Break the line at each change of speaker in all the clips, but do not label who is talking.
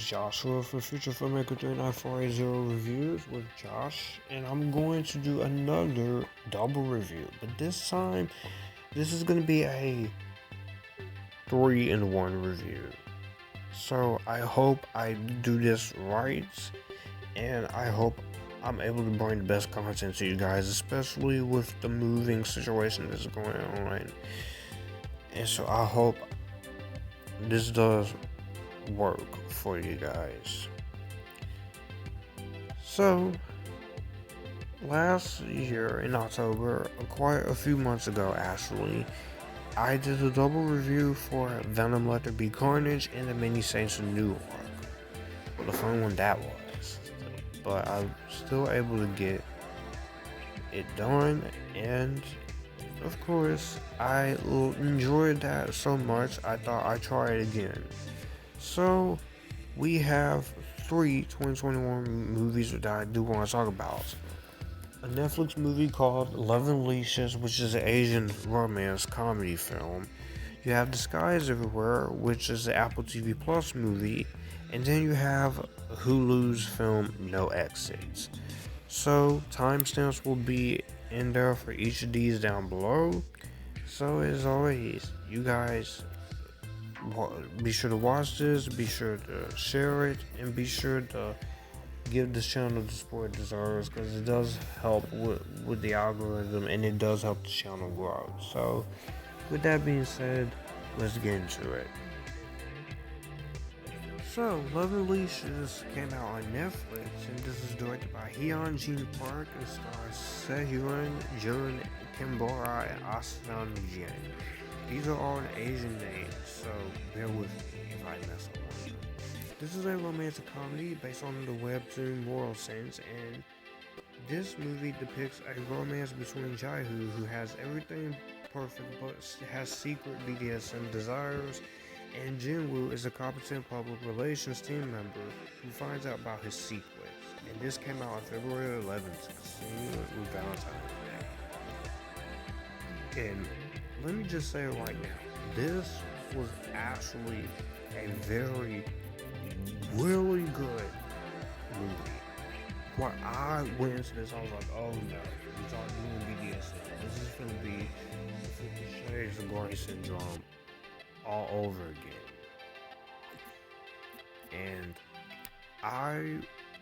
Joshua for Future Filmmaker 3940 Reviews with Josh, and I'm going to do another double review, but this time, this is going to be a 3-in-1 review. So I hope I do this right, and I hope I'm able to bring the best content to you guys, especially with the moving situation that's going on. And so I hope this does work for you guys. So last year in October, quite a few months ago actually, I did a double review for Venom Let There Be Carnage and the Many Saints of Newark. What a fun one that was. But I'm still able to get it done, and of course I enjoyed that so much I thought I'd try it again. So we have 3 2021 movies that I do want to talk about. A Netflix movie called Love and Leashes, which is an Asian romance comedy film. You have The Sky Is Everywhere, which is the Apple TV Plus movie. And then you have Hulu's film No Exits. So timestamps will be in there for each of these down below. So as always, you guys be sure to watch this, be sure to share it, and be sure to give this channel the support it deserves, because it does help with the algorithm, and it does help the channel grow. So with that being said, let's get into it. So Love and Leashes came out on Netflix, and this is directed by Hyun Jin Park and stars Sehun, Jun, Kimbora, and Asan Jin. These are all in Asian names, so bear with me if I mess up on them. This is a romantic comedy based on the webtoon Moral Sense, and this movie depicts a romance between Jae-hoo, who has everything perfect but has secret BDSM desires, and Jin-woo is a competent public relations team member who finds out about his secrets. And this came out on February 11th, with Valentine's Day. And let me just say right now, this was actually a really good movie. When I went into this, I was like, oh no, you're talking BDSM. This is going to be 50 Shades of Grey syndrome all over again. And I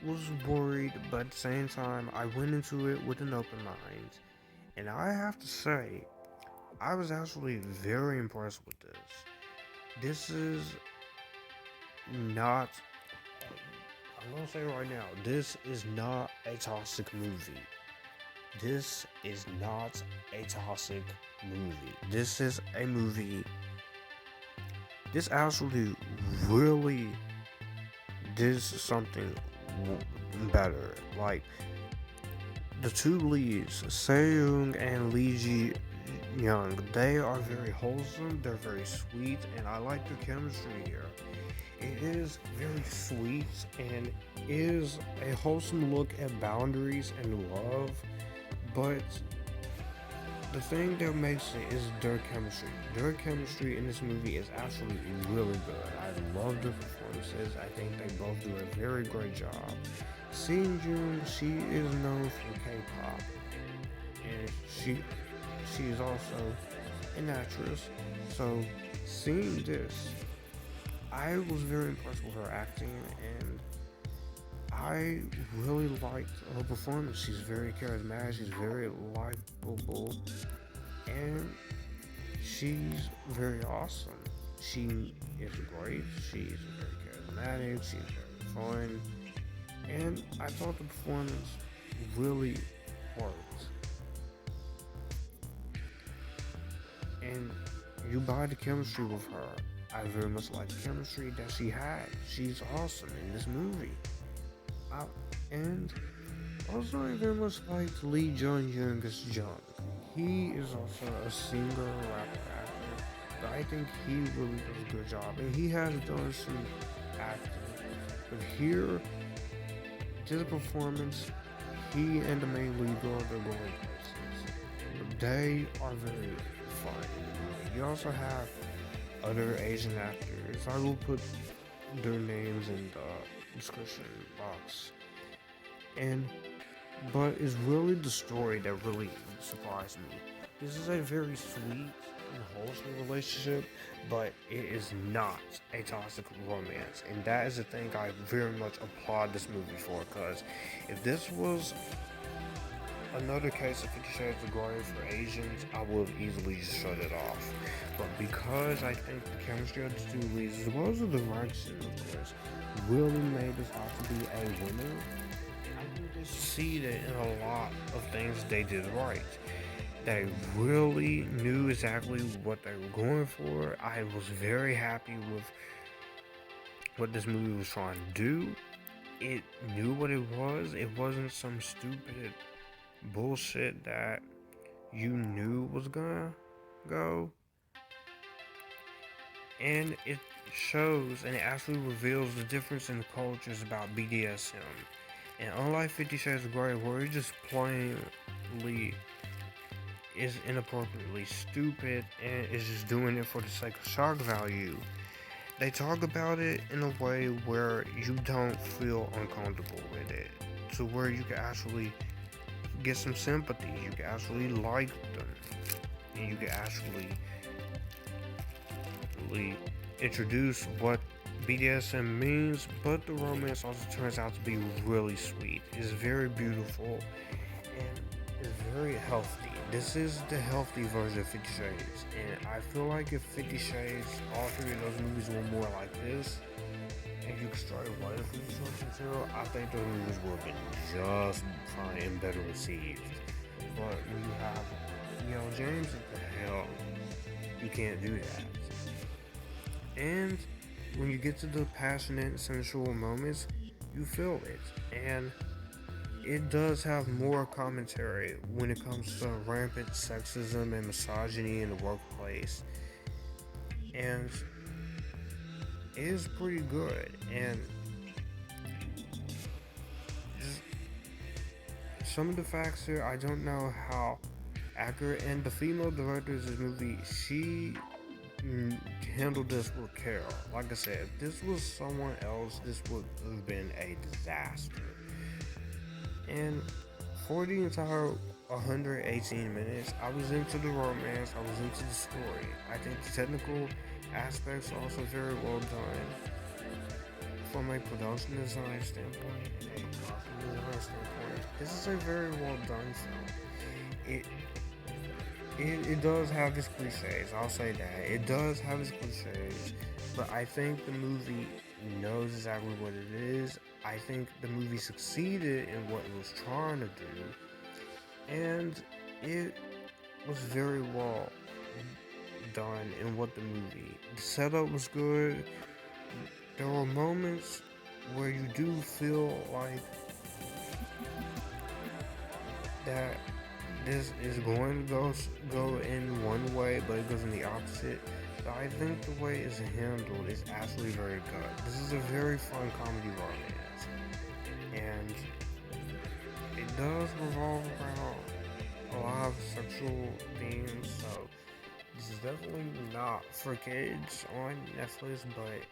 was worried, but at the same time, I went into it with an open mind. And I have to say, I was actually very impressed with this. This is not, I'm gonna say right now, this is not a toxic movie. This is not a toxic movie. This is a movie, this actually really did something better. Like, the two leads, Sehun and Lee Ji Young, they are very wholesome, they're very sweet, and I like their chemistry here. It is very sweet and is a wholesome look at boundaries and love, but the thing that makes it is their chemistry. Their chemistry in this movie is absolutely really good. I love their performances. I think they both do a very great job. Sehun, she is known for K-pop, and she is also an actress. So seeing this, I was very impressed with her acting, and I really liked her performance. She's very charismatic, she's very likable, and she's very awesome. She is great, she's very charismatic, she's very fun, and I thought the performance really worked. And you buy the chemistry with her. I very much like the chemistry that she had. She's awesome in this movie. And also I very much liked Lee Jung-young's Jung. He is also a singer, rapper, actor, but I think he really does a good job. And he has done some acting. But here, this performance, he and the main lead girl, they're going places. They are very fun in the movie. You also have other Asian actors. I will put their names in the description box. But it's really the story that really surprised me. This is a very sweet and wholesome relationship, but it is not a toxic romance. And that is the thing I very much applaud this movie for, because if this was another case of 50 Shades of Grey for Asians, I would have easily just shut it off. But because I think the chemistry of the two leads, as well as the direction, of course, really made this out to be a winner, I think they succeeded in a lot of things they did right. They really knew exactly what they were going for. I was very happy with what this movie was trying to do. It knew what it was. It wasn't some stupid bullshit that you knew was gonna go. And it shows and it actually reveals the difference in the cultures about BDSM. And unlike 50 Shades of Grey, where it just plainly is inappropriately stupid and is just doing it for the sake of shock value, they talk about it in a way where you don't feel uncomfortable with it, to where you can actually get some sympathy, you can actually like them, and you can actually introduce what BDSM means. But the romance also turns out to be really sweet. It's very beautiful and it's very healthy. This is the healthy version of 50 Shades, and I feel like if 50 Shades, all three of those movies were more like this, and you could start writing for the source material, I think those movies would have been just fine and better received. But when you have James, what the hell, you can't do that. And when you get to the passionate and sensual moments, you feel it. And it does have more commentary when it comes to rampant sexism and misogyny in the workplace. And it is pretty good. And just some of the facts here, I don't know how accurate. And the female director of this movie, she handled this with care. Like I said, if this was someone else, this would have been a disaster. And for the entire 118 minutes, I was into the romance, I was into the story. I think the technical aspects are also very well done. From a production design standpoint and a costume design standpoint, this is a very well done film. It does have its cliches, I'll say that. It does have its cliches, but I think the movie knows exactly what it is. I think the movie succeeded in what it was trying to do, and it was very well done in what the setup was good. There were moments where you do feel like that this is going to go in one way, but it goes in the opposite. But I think the way it's handled is actually very good. This is a very fun comedy romance, and it does revolve around a lot of sexual themes. So this is definitely not for kids on Netflix, but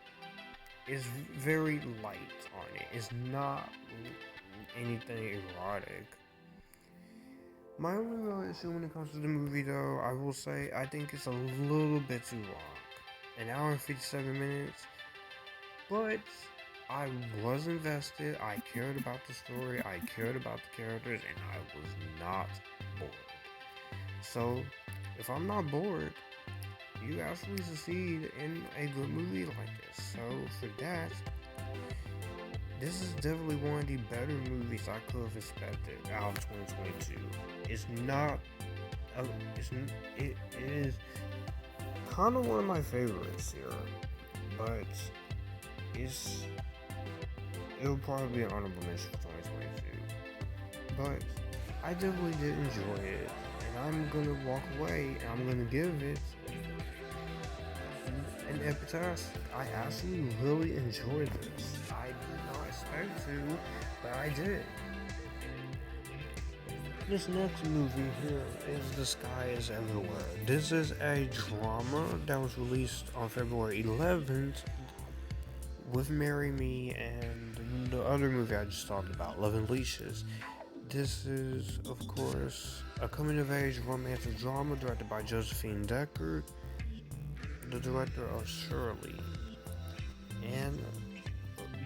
it's very light on it. It's not anything erotic. My only real issue when it comes to the movie, though, I will say, I think it's a little bit too long. An hour and 57 minutes. But I was invested, I cared about the story, I cared about the characters, and I was not bored. So, if I'm not bored, you actually succeed in a good movie like this. So, for that, this is definitely one of the better movies I could have expected out of 2022. It's not, it is kind of one of my favorites here, but it'll probably be an honorable mention for 2022. But I definitely did enjoy it, and I'm gonna walk away and I'm gonna give it an Epictastic. I actually really enjoyed this. I did not expect to, but I did. This next movie here is The Sky is Everywhere. This is a drama that was released on February 11th, with Marry Me and the other movie I just talked about, Love and Leashes. This is, of course, a coming-of-age romantic drama directed by Josephine Decker, the director of Shirley. And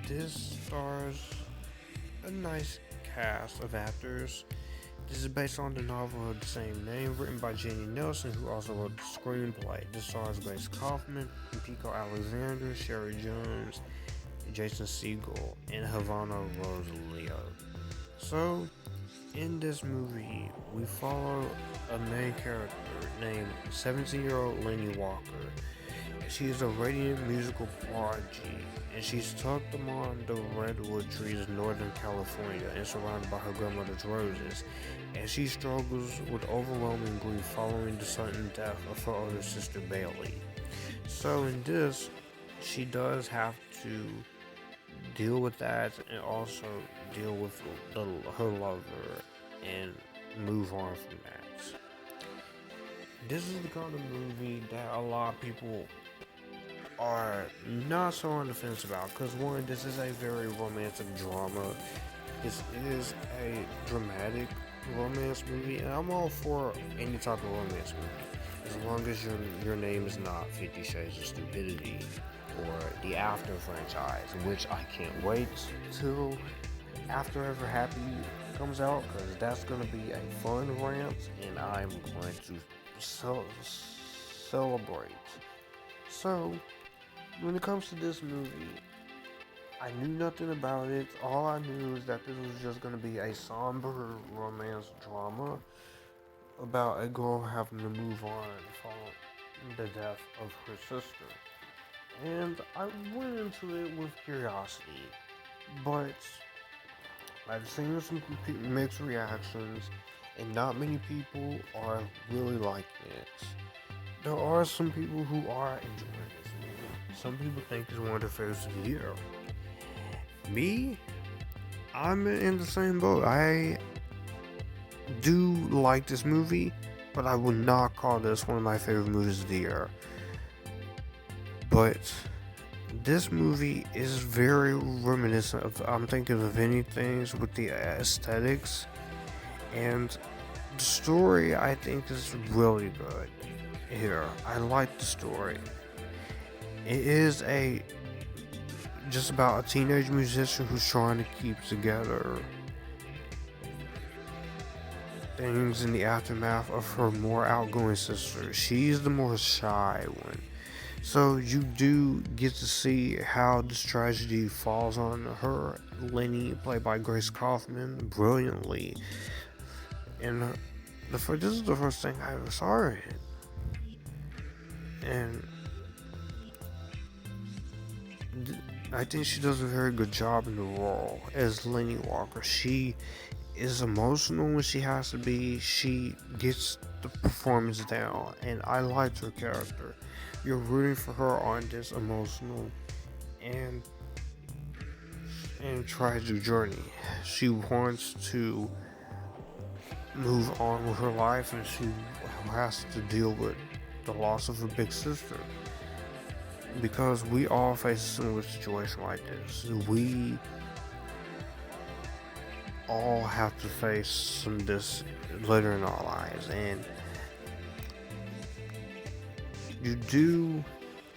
this stars a nice cast of actors. This is based on the novel of the same name, written by Jenny Nelson, who also wrote the screenplay. This stars Grace Kaufman, Pico Alexander, Sherry Jones, Jason Segel, and Havana Rosalio. So, in this movie, we follow a main character named 17-year-old Lennie Walker. She is a radiant musical prodigy, and she's tucked among the redwood trees in Northern California and surrounded by her grandmother's roses, and she struggles with overwhelming grief following the sudden death of her older sister Bailey. So in this, she does have to deal with that and also deal with her lover and move on from that. This is the kind of movie that a lot of people are not so on the fence about, because one, this is a very romantic drama. This is a dramatic romance movie, and I'm all for any type of romance movie, as long as your name is not 50 Shades of Stupidity or the After franchise, which I can't wait till After Ever Happy comes out, because that's going to be a fun rant, and I'm going to celebrate. So, when it comes to this movie, I knew nothing about it. All I knew is that this was just going to be a somber romance drama about a girl having to move on following the death of her sister. And I went into it with curiosity, but I've seen some mixed reactions, and not many people are really liking it. There are some people who are enjoying this movie. Some people think it's one of their favorites of the year. Me, I'm in the same boat. I do like this movie, but I would not call this one of my favorite movies of the year. But this movie is very reminiscent of, I'm thinking of many things with the aesthetics, and the story I think is really good here. I like the story. It is just about a teenage musician who's trying to keep together things in the aftermath of her more outgoing sister. She's the more shy one. So you do get to see how this tragedy falls on her. Lennie, played by Grace Kaufman, brilliantly. And this is the first thing I ever saw her in. And I think she does a very good job in the role as Lennie Walker. She is emotional when she has to be. She gets the performance down, and I liked her character. You're rooting for her on this emotional and tragic journey. She wants to move on with her life, and she has to deal with the loss of her big sister. Because we all face a similar situation like this. We all have to face some of this later in our lives, and you do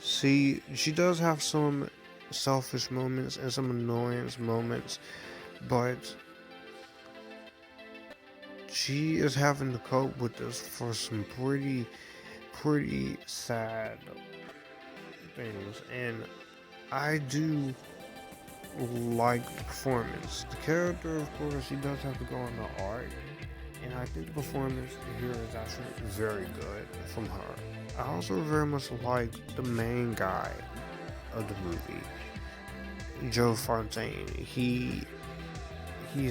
see she does have some selfish moments and some annoyance moments, but she is having to cope with this for some pretty sad things, and I do like the performance. The character, of course, she does have to go on the arc, and I think the performance here is actually very good from her. I also very much like the main guy of the movie, Joe Fontaine. He's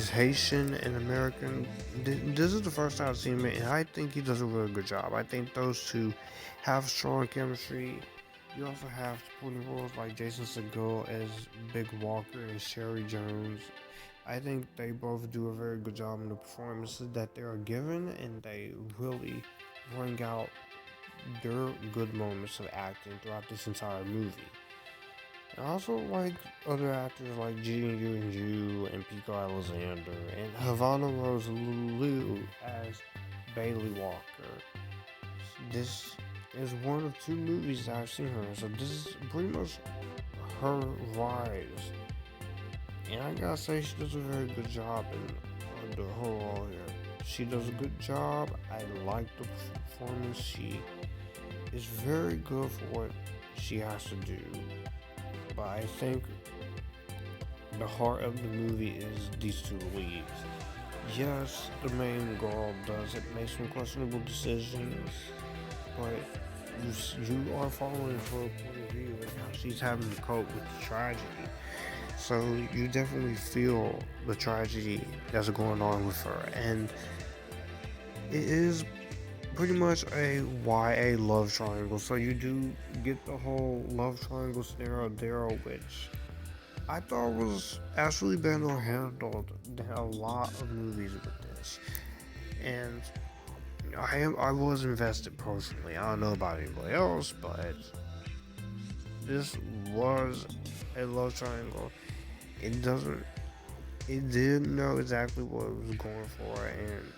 Haitian and American. This is the first time I've seen him, and I think he does a really good job. I think those two have strong chemistry. You also have supporting roles like Jason Segel as Big Walker and Sherry Jones. I think they both do a very good job in the performances that they are given, and they really bring out their good moments of acting throughout this entire movie. I also like other actors like Jean Yoon Ju and Pico Alexander and Havana Rose Liu as Bailey Walker. This is one of two movies that I've seen her in, so this is pretty much her rise. And I gotta say, she does a very good job in the whole role here. She does a good job. I like the performance. She is very good for what she has to do. But I think the heart of the movie is these two leads. Yes, the main girl does make some questionable decisions, but you are following her point of view and how she's having to cope with the tragedy. So you definitely feel the tragedy that's going on with her, and it is pretty much a YA love triangle. So you do get the whole love triangle scenario there, which I thought was actually better handled than a lot of movies with this. And I was invested personally. I don't know about anybody else, but this was a love triangle. It doesn't. It did know exactly what it was going for, and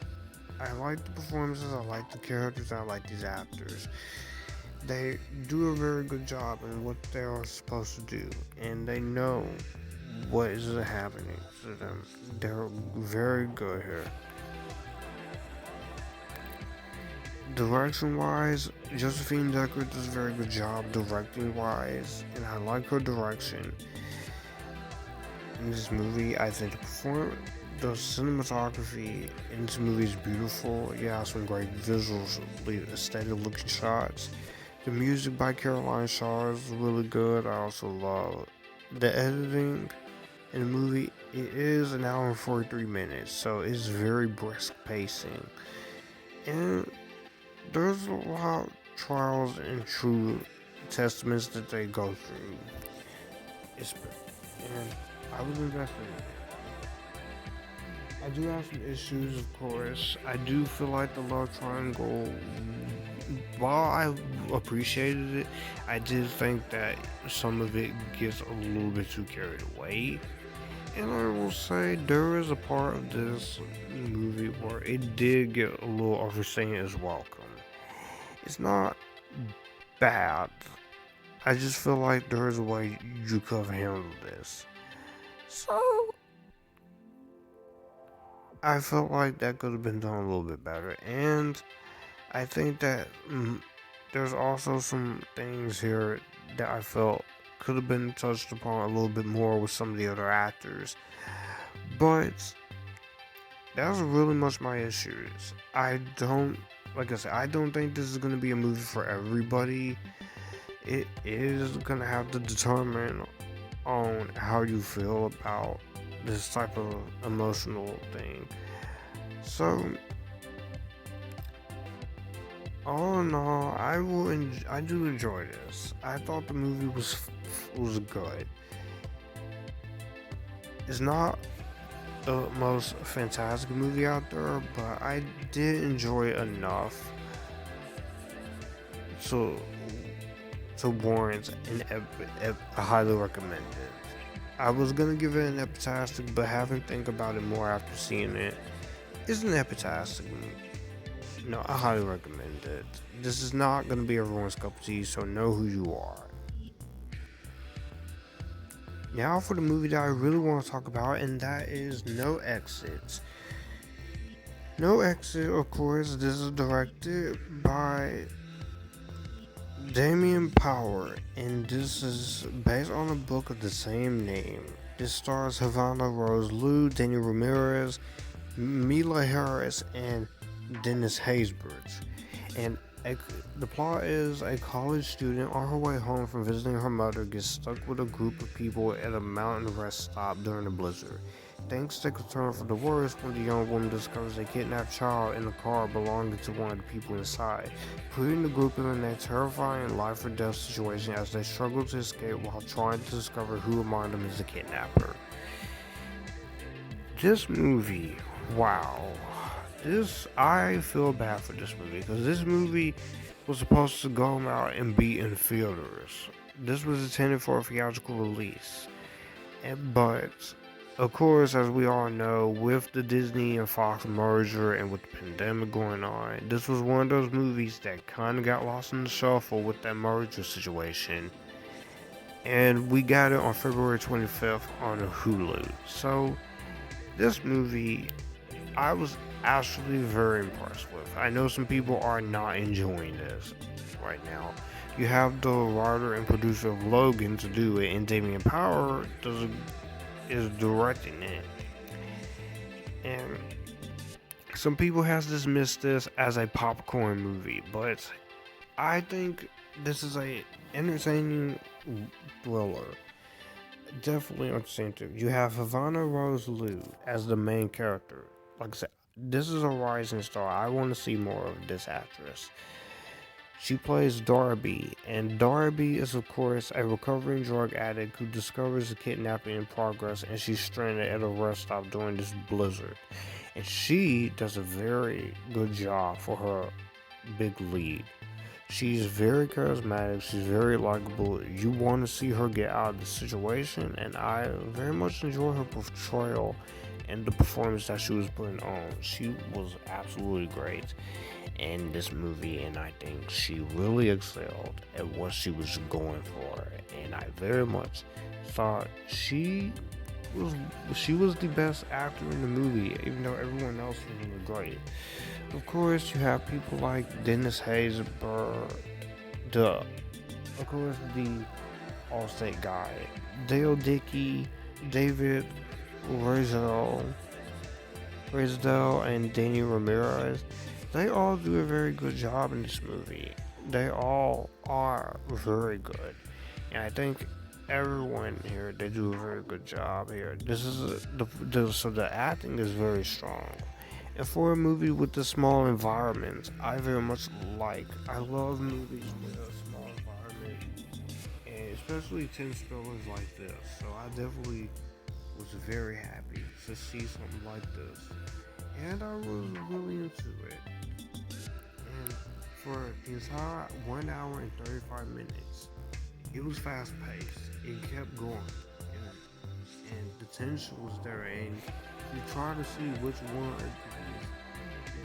I like the performances. I like the characters. I like these actors. They do a very good job in what they are supposed to do, and they know what is happening to them. They're very good here. Direction wise, Josephine Decker does a very good job directing wise, and I like her direction in this movie. I think the cinematography in this movie is beautiful. Yeah, some great visuals, aesthetic looking shots. The music by Caroline Shaw is really good. I also love the editing in the movie. It is an hour and 43 minutes, so it's very brisk pacing. And there's a lot of trials and true testaments that they go through. And I was invested in it. I do have some issues, of course. I do feel like the love triangle, while I appreciated it, I did think that some of it gets a little bit too carried away. And I will say there is a part of this movie where it did get a little overstaying its welcome. It's not bad. I just feel like there is a way you could have handled this. So I felt like that could have been done a little bit better. And I think that there's also some things here that I felt could have been touched upon a little bit more with some of the other actors. But that's really much my issues. Like I said, I don't think this is going to be a movie for everybody. It is going to have to determine on how you feel about this type of emotional thing. So, all in all, I do enjoy this. I thought the movie was good. It's not the most fantastic movie out there, but I did enjoy it enough to warrant a highly recommended. I was gonna give it an Epictastic, but having think about it more after seeing it, it's an Epictastic. No, I highly recommend it. This is not gonna be everyone's cup of tea, so know who you are. Now for the movie that I really want to talk about, and that is No Exit. No Exit, of course, this is directed by Damien Power, and this is based on a book of the same name. This stars Havana Rose Liu, Daniel Ramirez, Mila Harris, and Dennis Haysbert. And the plot is a college student on her way home from visiting her mother gets stuck with a group of people at a mountain rest stop during a blizzard. Things take a turn for the worse when the young woman discovers a kidnapped child in a car belonging to one of the people inside, putting the group in a terrifying life or death situation as they struggle to escape while trying to discover who among them is the kidnapper. This movie, wow. I feel bad for this movie because this movie was supposed to go out and be in theaters. this was intended for a theatrical release. But, of course, as we all know, with the Disney and Fox merger and with the pandemic going on, this was one of those movies that kind of got lost in the shuffle with that merger situation. And we got it on February 25th on Hulu. So, this movie, I was actually very impressed with. I know some people are not enjoying this right now. You have the writer and producer of Logan to do it, and Damian Power is directing it. And some people has dismissed this as a popcorn movie, but I think this is a entertaining thriller. Definitely entertaining. You have Havana Rose Liu as the main character. Like I said, this is a rising star. I want to see more of this actress. She plays Darby, and Darby is, of course, a recovering drug addict who discovers a kidnapping in progress, and she's stranded at a rest stop during this blizzard. And she does a very good job for her big lead. She's very charismatic, she's very likable. You want to see her get out of the situation, and I very much enjoy her portrayal and the performance that she was putting on. She was absolutely great in this movie, and I think she really excelled at what she was going for. And I very much thought she was the best actor in the movie, even though everyone else was really great. Of course, you have people like Dennis Haysbert, of course, the Allstate guy, Dale Dickey, David Raisdell, and Danny Ramirez. They all do a very good job in this movie. They all are very good, and I think everyone here, they do a very good job here. This is so the acting is very strong. And for a movie with the small environments, I very much like. I love movies with a small environment, and especially tense thrillers like this. So I definitely was very happy to see something like this, and I was really into it. And for the entire 1 hour and 35 minutes, it was fast paced. It kept going, and the tension was there, and you try to see which one of these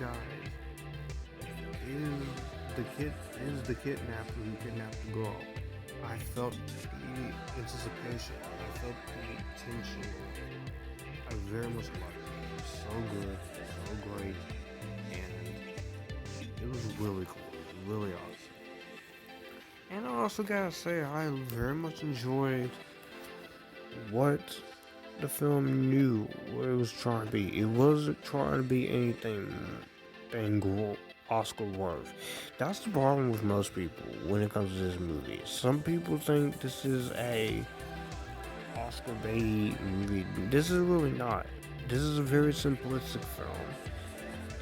guys is the kidnapper who kidnapped the girl. I felt the anticipation. I felt the tension. I very much liked it. It was so good, so great, and it was really cool, really awesome. And I also gotta say, I very much enjoyed what the film knew what it was trying to be. It wasn't trying to be anything Oscar worth. That's the problem with most people when it comes to this movie. Some people think this is a Oscar bait movie. This is really not. This is a very simplistic film,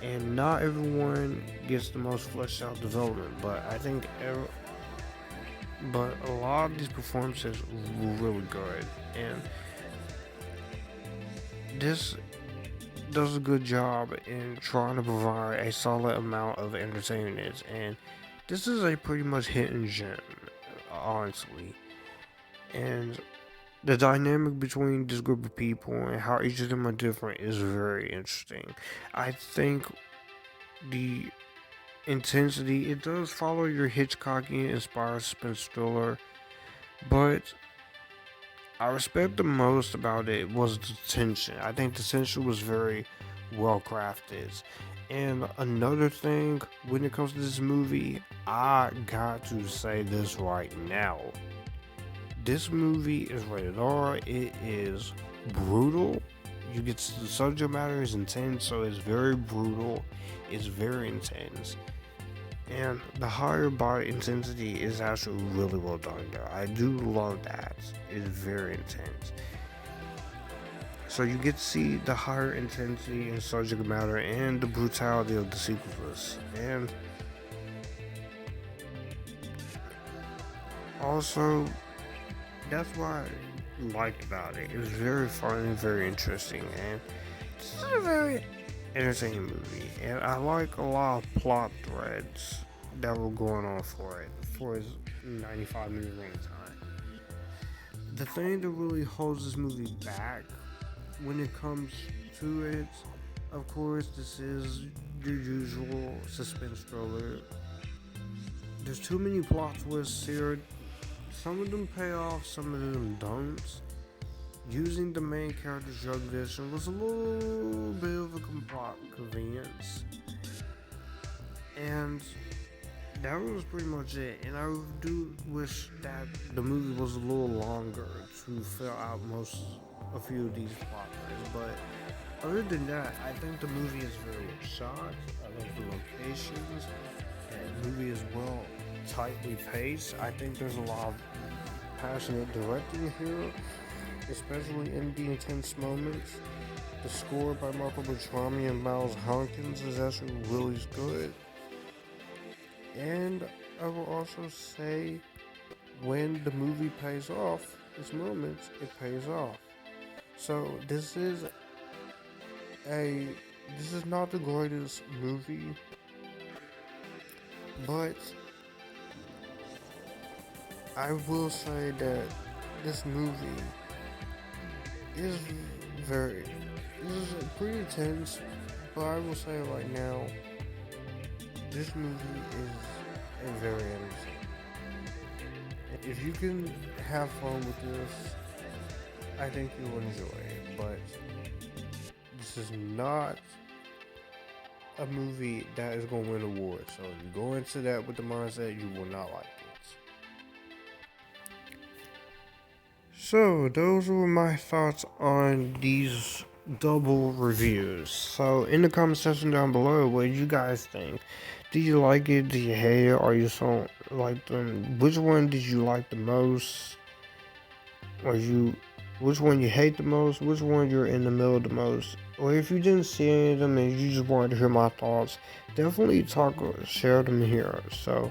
and not everyone gets the most fleshed out development. But I think but a lot of these performances were really good, and this does a good job in trying to provide a solid amount of entertainment, and this is a pretty much hidden gem, honestly. And the dynamic between this group of people and how each of them are different is very interesting. I think the intensity, it does follow your Hitchcockian inspired suspense thriller, but I respect the most about it was the tension. I think the tension was very well crafted. And another thing, when it comes to this movie, I got to say this right now. This movie is rated R. It is brutal. You get the subject matter is intense, so it's very brutal. It's very intense. And the higher body intensity is actually really well done there. I do love that. It's very intense. So you get to see the higher intensity and subject matter and the brutality of the sequels. And also, that's what I liked about it. It was very fun and very interesting. And this is a very entertaining movie, and I like a lot of plot threads that were going on for it for its 95-minute running time. the thing that really holds this movie back when it comes to it, of course, this is your usual suspense thriller. There's too many plot twists here. Some of them pay off, some of them don't. Using the main character's drug addiction was a little bit of a convenience. And that was pretty much it. And I do wish that the movie was a little longer to fill out a few of these plot lines. But other than that, I think the movie is very well shot. I love the locations. The movie is well tightly paced. I think there's a lot of passionate directing here, especially in the intense moments. The score by Michael Beltrami and Miles Honkins is actually really good. And I will also say, when the movie pays off, its moments, it pays off. So this is not the greatest movie, but I will say that this movie is pretty intense, but I will say right now, this movie is a very entertaining. If you can have fun with this, I think you'll enjoy it, but this is not a movie that is going to win awards, so if you go into that with the mindset, you will not like it. So, those were my thoughts on these double reviews. So, in the comment section down below, what did you guys think? Did you like it? Did you hate it? Are you so like them? Which one did you like the most? Which one you hate the most? Which one you're in the middle the most? Or if you didn't see any of them and you just wanted to hear my thoughts, definitely share them here. So,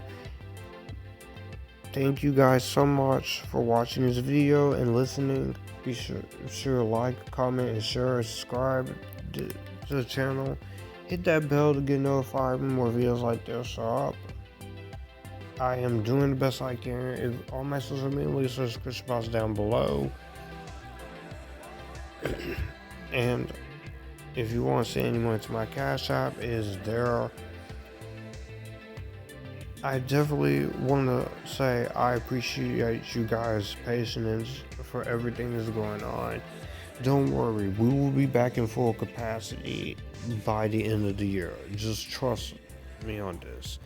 thank you guys so much for watching this video and listening. Be sure to like, comment, and share, and subscribe to the channel. Hit that bell to get notified when more videos like this are up. I am doing the best I can. If all my social media links are in the description box down below. And if you want to send any money to my Cash App, is there. I definitely want to say I appreciate you guys' patience for everything that's going on. Don't worry, we will be back in full capacity by the end of the year. Just trust me on this.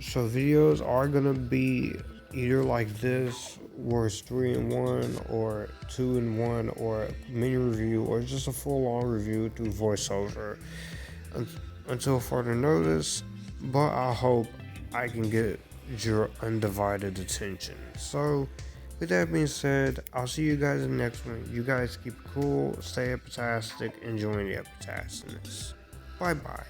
So videos are gonna be either like this, where it's 3-in-1, or 2-in-1, or mini review, or just a full-on review through voiceover until further notice. But I hope I can get your undivided attention. So, with that being said, I'll see you guys in the next one. You guys keep it cool, stay epictastic, enjoy the epictasticness. Bye bye.